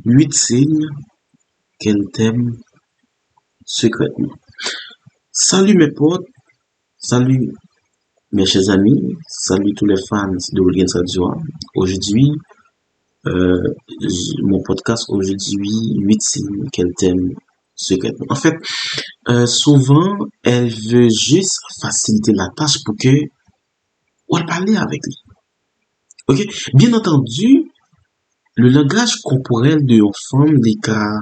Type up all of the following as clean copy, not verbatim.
8 signes qu'elle t'aime secrètement. Salut mes potes, salut mes chers amis, salut tous les fans de Williams Radio. Aujourd'hui, mon podcast aujourd'hui, 8 signes qu'elle t'aime secrètement. En fait, souvent, elle veut juste faciliter la tâche pour que on parler avec lui. Ok? Bien entendu, le langage corporel de une femme, les cas,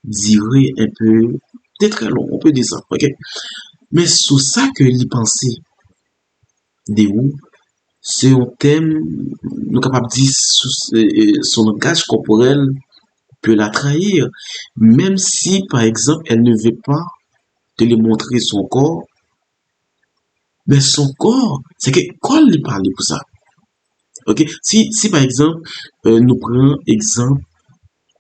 dirait un peu, c'est très long, on peut dire ça, ok? Mais sous ça que l'y penser, de où, c'est un thème, nous capable de dire son langage corporel peut la trahir, même si, par exemple, elle ne veut pas te le montrer son corps, mais son corps, c'est que quand il parle pour ça, ok? Si par exemple, nous prenons exemple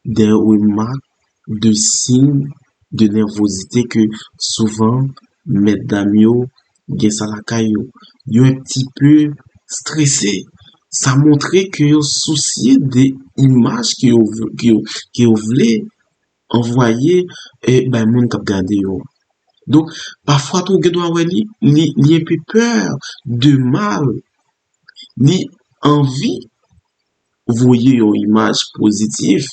des remarques de signes de nervosité que souvent, mesdames yo, gen sa la kayo, yo un petit peu stressé. Ça montrait que yo soucié des images que yo voulez envoyer et ben moun kap gade yo. Donc, parfois, tout gen doit li un peu peur de mal, ni envie voyer une image positive,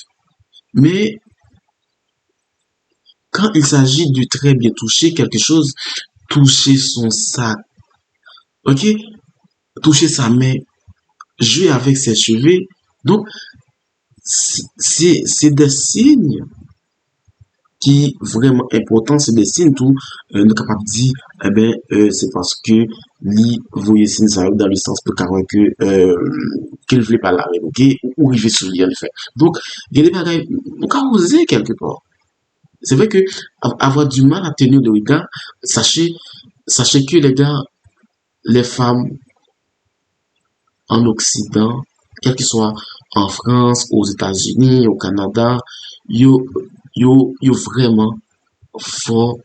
mais quand il s'agit de très bien toucher quelque chose, toucher son sac, ok, toucher sa main, jouer avec ses cheveux, donc c'est des signes qui vraiment importants, c'est des signes tout nous capable de dire eh ben c'est parce que lui voyez signe ça dans le sens pour carrément que qu'il voulait pas la ok ou il veut sur lui en effet. Donc il y a des bagages on peut oser quelque part. C'est vrai que avoir du mal à tenir le regard, sachez que les gars, les femmes en Occident, quel que soit en France, aux États-Unis, au Canada, yo vraiment fort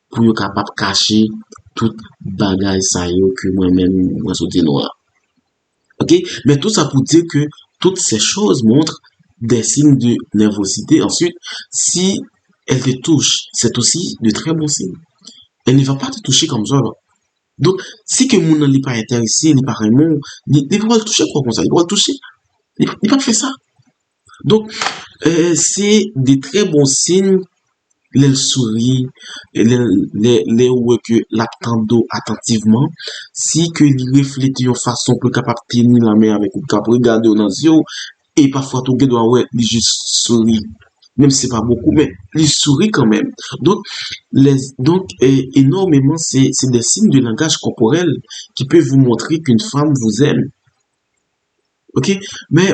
pour yo capable cacher tout bagage ça yo que moi-même moi sauté noir. OK? Mais tout ça pour dire que toutes ces choses montrent des signes de nervosité. Ensuite, si elle te touche, c'est aussi de très bons signes. Elle ne va pas te toucher comme ça. Là. Donc, si que mon n'est pas intéressé, il n'est pas vraiment, il ne va pas le toucher quoi comme ça, il va le toucher. Il ne va pas faire ça. Donc, c'est des très bons signes, les souris, les ouais que l'attendo attentivement, si que il reflète une façon plus capable de tenir la main avec ou capable regarder dans les yeux, et parfois tout doit ouais, il juste sourit. Même si c'est pas beaucoup, mais il sourit quand même. Donc, énormément, c'est des signes de langage corporel qui peuvent vous montrer qu'une femme vous aime. Ok? Mais,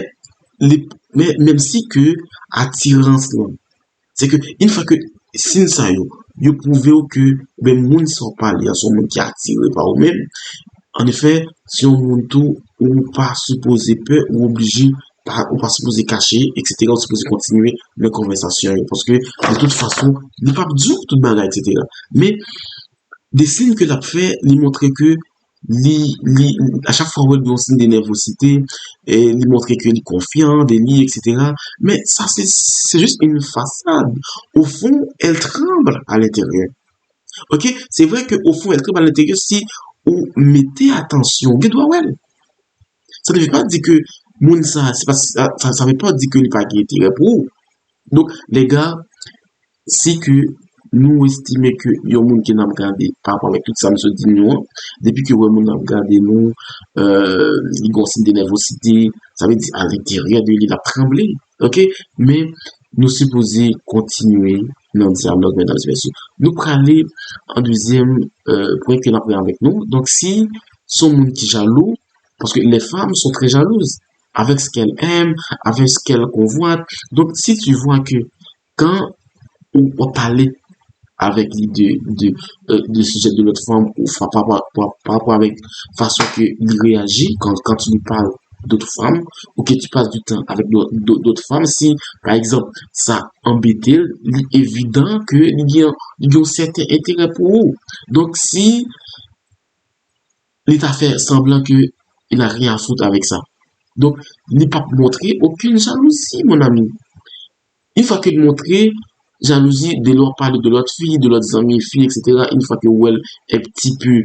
mais même si que attirance là, c'est que une fois que signe ça yo, vous pouvez que ben moun sont pas il y a son monde qui est attiré par eux-mêmes. En effet, si on monte tout ou pas supposé peur ou obligé ou pas supposé cacher, etc., ou supposé continuer la conversation. Parce que, de toute façon, il n'est pas dur tout bagarre, etc. Mais, des signes que l'a fait, lui montrer que, à chaque fois, il y a un signe de nervosité, et lui montrer que il est confiant, etc. Mais ça, c'est juste une façade. Au fond, elle tremble à l'intérieur. Ok? C'est vrai qu'au fond, elle tremble à l'intérieur si vous mettez attention. Ça ne veut pas dire que moun ça, c'est pas, ça veut pas dire que il pas intérêt pour vous. Donc, les gars, si que nous estimons que yon moun qui n'a regardé par rapport avec tout ça, nous dit nous, depuis que yon moun n'a regardé nous, il y a signe de nervosité, ça veut dire à l'intérieur de lui, il a tremblé. Ok? Mais, nous supposons continuer dans le dialogue, mesdames et messieurs. Nous prenons aller en deuxième point que nous apprenons avec nous. Donc, si son moun qui jaloux, parce que les femmes sont très jalouses avec ce qu'elles aiment, avec ce qu'elles convoitent. Donc, si tu vois que quand on parlait avec l'idée de sujet de l'autre femme ou par rapport avec façon qu'il réagit quand tu lui parles d'autres femmes ou que tu passes du temps avec d'autres femmes, si par exemple ça embête, il est évident que il y a un certain intérêt pour vous. Donc, si l'État fait semblant que il n'a rien à foutre avec ça. Donc, il n'est pas montré aucune jalousie, mon ami. Une fois qu'elle montrait jalousie de leur parler de l'autre fille, de leurs amis filles, etc., une fois que où elle est petit peu,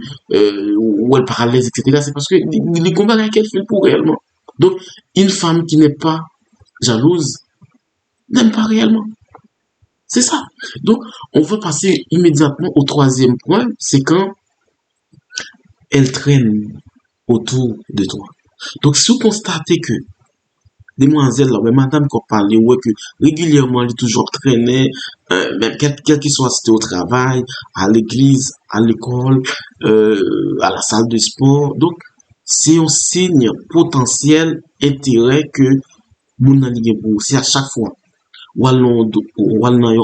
où elle parle à l'aise, etc., c'est parce que les combats qu'elle fait pour réellement. Donc, une femme qui n'est pas jalouse n'aime pas réellement. C'est ça. Donc, on va passer immédiatement au troisième point, c'est quand elle traîne autour de toi. Donc, si vous constatez que demoiselle là, mais madame qu'on parlait, ouais, que régulièrement, elle est toujours traînée, même quel qu'il soit, c'était au travail, à l'église, à l'école, à la salle de sport. Donc, c'est un signe potentiel intérêt que mon ami pour c'est à chaque fois ou allons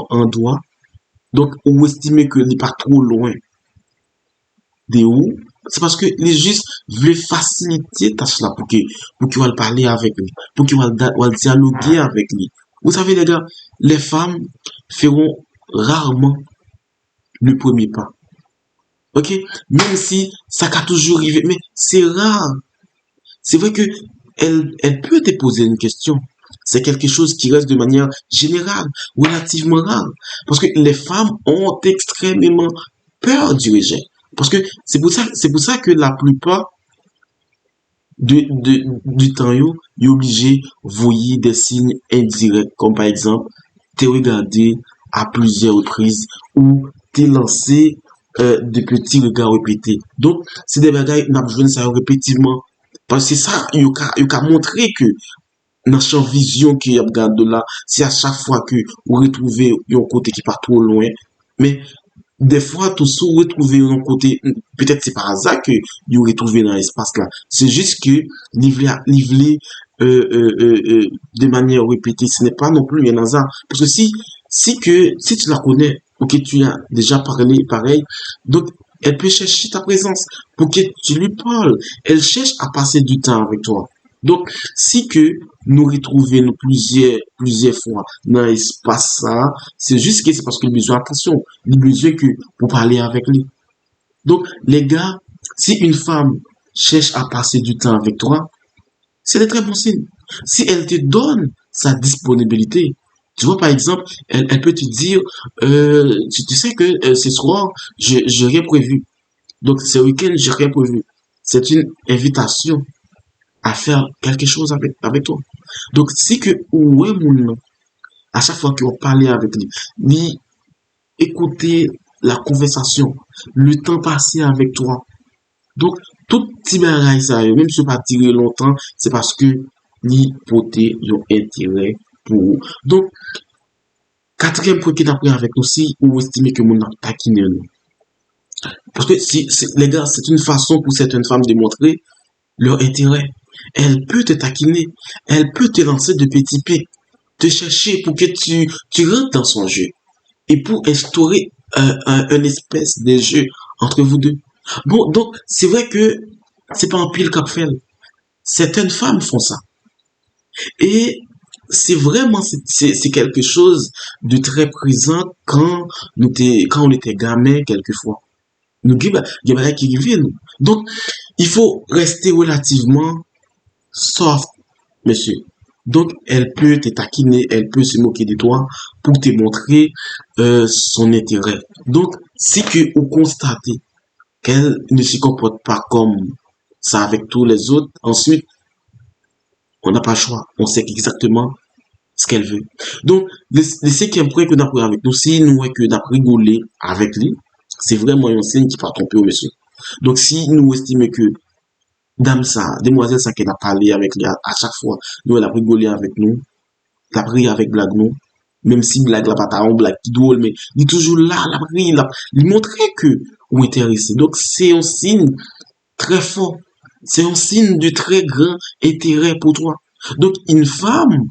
en doigt donc ou estimer que n'est pas trop loin de où c'est parce que les juste veulent faciliter tâche là pour qu'il va parler avec lui pour qu'il va dialoguer avec lui. Vous savez les gars, les femmes feront rarement le premier pas, ok, même si ça a toujours arrivé, mais c'est rare. C'est vrai que elle peut te poser une question. C'est quelque chose qui reste de manière générale, relativement rare. Parce que les femmes ont extrêmement peur du rejet. Parce que c'est pour ça que la plupart du temps, est obligé voyer des signes indirects, comme par exemple, t'es regardé à plusieurs reprises ou t'es lancé de petits regards répétés. Donc, c'est des bagages, n'a besoin de ça répétitivement. Parce que ça, il y a montré que dans champ vision qui regarde de là, c'est à chaque fois que vous retrouvez un côté qui part trop loin. Mais des fois, tout ça, vous retrouvez un côté, peut-être c'est par hasard que vous retrouvez dans l'espace là. C'est juste que livrer de manière répétée, ce n'est pas non plus un hasard. Parce que si tu la connais, ou que tu as déjà parlé, pareil, donc elle peut chercher ta présence pour que tu lui parles. Elle cherche à passer du temps avec toi. Donc, si que nous retrouvons plusieurs fois dans l'espace ça, c'est juste que c'est parce qu'il a besoin d'attention, il a besoin que pour parler avec lui. Donc, les gars, si une femme cherche à passer du temps avec toi, c'est de très bon signe. Si elle te donne sa disponibilité, tu vois, par exemple, elle peut te dire, tu sais que ce soir, j'ai rien prévu. Donc, ce week-end, j'ai rien prévu. C'est une invitation à faire quelque chose avec toi. Donc, si que, ouais, mon, à chaque fois qu'on parlait avec lui, ni écouter la conversation, le temps passé avec toi. Donc, tout petit bagage ça, même si pas tiré longtemps, c'est parce que ni poté yon intérêt pour vous. Donc, quatrième point qui d'après avec nous, si vous estimez que mon a taquiné nous. Parce que les gars, c'est une façon pour certaines femmes de montrer leur intérêt. Elle peut te taquiner, elle peut te lancer de petits pics, te chercher pour que tu rentres dans son jeu et pour instaurer un espèce de jeu entre vous deux. Bon, donc c'est vrai que c'est pas un pile qu'a fait. Certaines femmes font ça et c'est vraiment c'est quelque chose de très présent quand on était gamin quelquefois. Nous qui viennent. Donc il faut rester relativement soft, monsieur. Donc, elle peut te taquiner, elle peut se moquer de toi pour te montrer son intérêt. Donc, si que vous constatez qu'elle ne se comporte pas comme ça avec tous les autres, ensuite, on n'a pas le choix. On sait exactement ce qu'elle veut. Donc, le cinquième point que nous avons avec nous, si nous voyons que nous avons rigolé avec lui, c'est vraiment un signe qui va tromper au monsieur. Donc, si nous estimons que dame ça, demoiselle ça qu'elle a parlé avec lui à chaque fois, nous elle a rigolé avec nous, elle a pris avec blague nous, même si blague la pas en blague qui drôle, mais il est toujours là, la pris, il montrait que vous intéressé. Donc c'est un signe très fort, c'est un signe de très grand intérêt pour toi. Donc une femme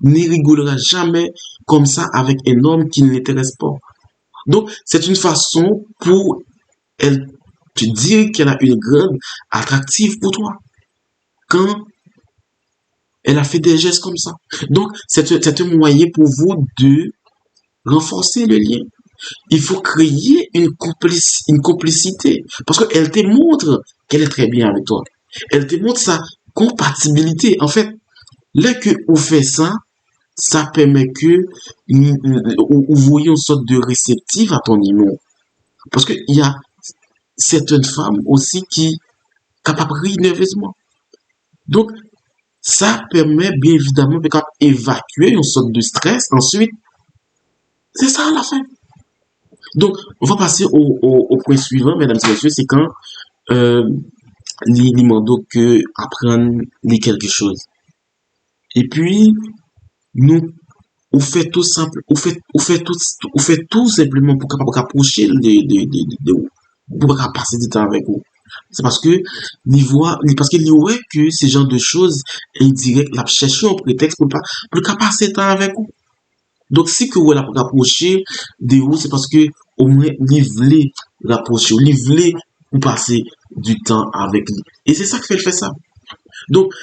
ne rigolera jamais comme ça avec un homme qui ne l'intéresse pas. Donc c'est une façon pour elle te dire qu'elle a une grande attractive pour toi quand elle a fait des gestes comme ça. Donc, c'est un moyen pour vous de renforcer le lien. Il faut créer une complicité parce qu'elle te montre qu'elle est très bien avec toi. Elle te montre sa compatibilité. En fait, là que vous faites ça, ça permet que vous voyez une sorte de réceptive à ton amour. Parce qu'il y a certaines femmes aussi qui capable de rire nerveusement. Donc, ça permet bien évidemment d'évacuer une sorte de stress. Ensuite, c'est ça à la fin. Donc, on va passer au point suivant, mesdames et messieurs, c'est quand euh, les demandons que apprendre les quelque chose. Et puis, nous, on fait tout simplement pour capable approcher de vous, pour capable passer du temps avec vous. C'est parce que parce qu'il y aurait que ce genre de choses indirectes, la chercher un prétexte pour capable passer du temps avec vous. Donc, si que vous la rapprocher de vous, c'est parce que au moins, vous voulez rapprocher, vous voulez vous passer du temps avec lui. Et c'est ça que fait ça. Donc,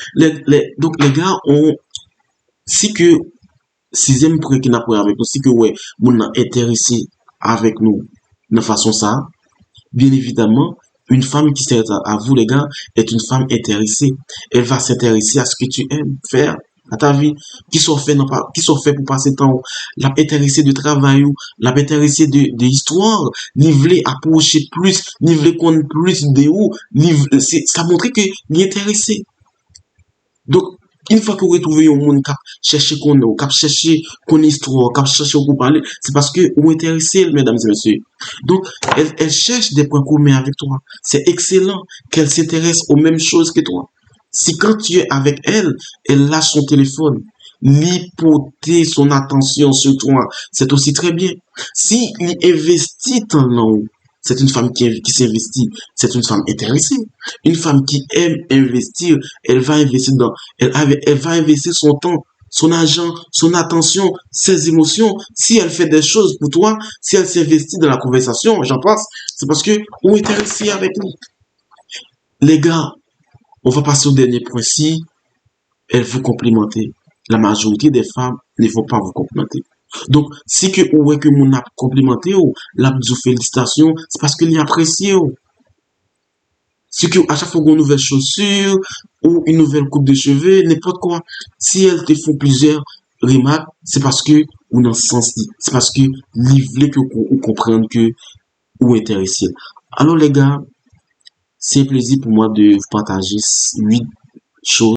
donc, les gars ont, si que, sixième point qui n'a pas avec nous, si que, ouais, vous intéressé avec nous, de façon ça, bien évidemment, une femme qui s'intéresse à vous, les gars, est une femme intéressée. Elle va s'intéresser à ce que tu aimes faire à ta vie, qui sont faits pour passer temps, la intéressé de travail, la intéressé de histoire, niveler approcher plus, niveler connaître plus de où, ça montre que est intéressé. Donc, une fois que vous retrouvez un monde qui cherche qu'on a, qui cherche qu'on histoire, qui cherche qu'on parler, c'est parce que vous intéressez, mesdames et messieurs. Donc, elle cherche des points communs avec toi. C'est excellent qu'elle s'intéresse aux mêmes choses que toi. Si quand tu es avec elle, elle lâche son téléphone, l'hypothèse son attention sur toi, c'est aussi très bien. Si il investit en langue, c'est une femme qui s'investit, c'est une femme intéressée. Une femme qui aime investir, elle va investir elle va investir son temps, son argent, son attention, ses émotions. Si elle fait des choses pour toi, si elle s'investit dans la conversation, j'en passe, c'est parce que vous êtes intéressé avec nous. Les gars, on va passer au dernier point. Si elle vous complimenter, la majorité des femmes ne vont pas vous complimenter. Donc, si que ou que mon a complimenté ou la félicitations, c'est parce qu'il apprécie. Si que à chaque fois qu'on nouvelle chaussure ou une nouvelle coupe de cheveux, n'importe quoi, si elle te font plusieurs remarques, c'est parce que ou dans ce sens, c'est parce que voulez que vous comprendre que ou intéressé. Alors les gars, c'est un plaisir pour moi de vous partager 8 choses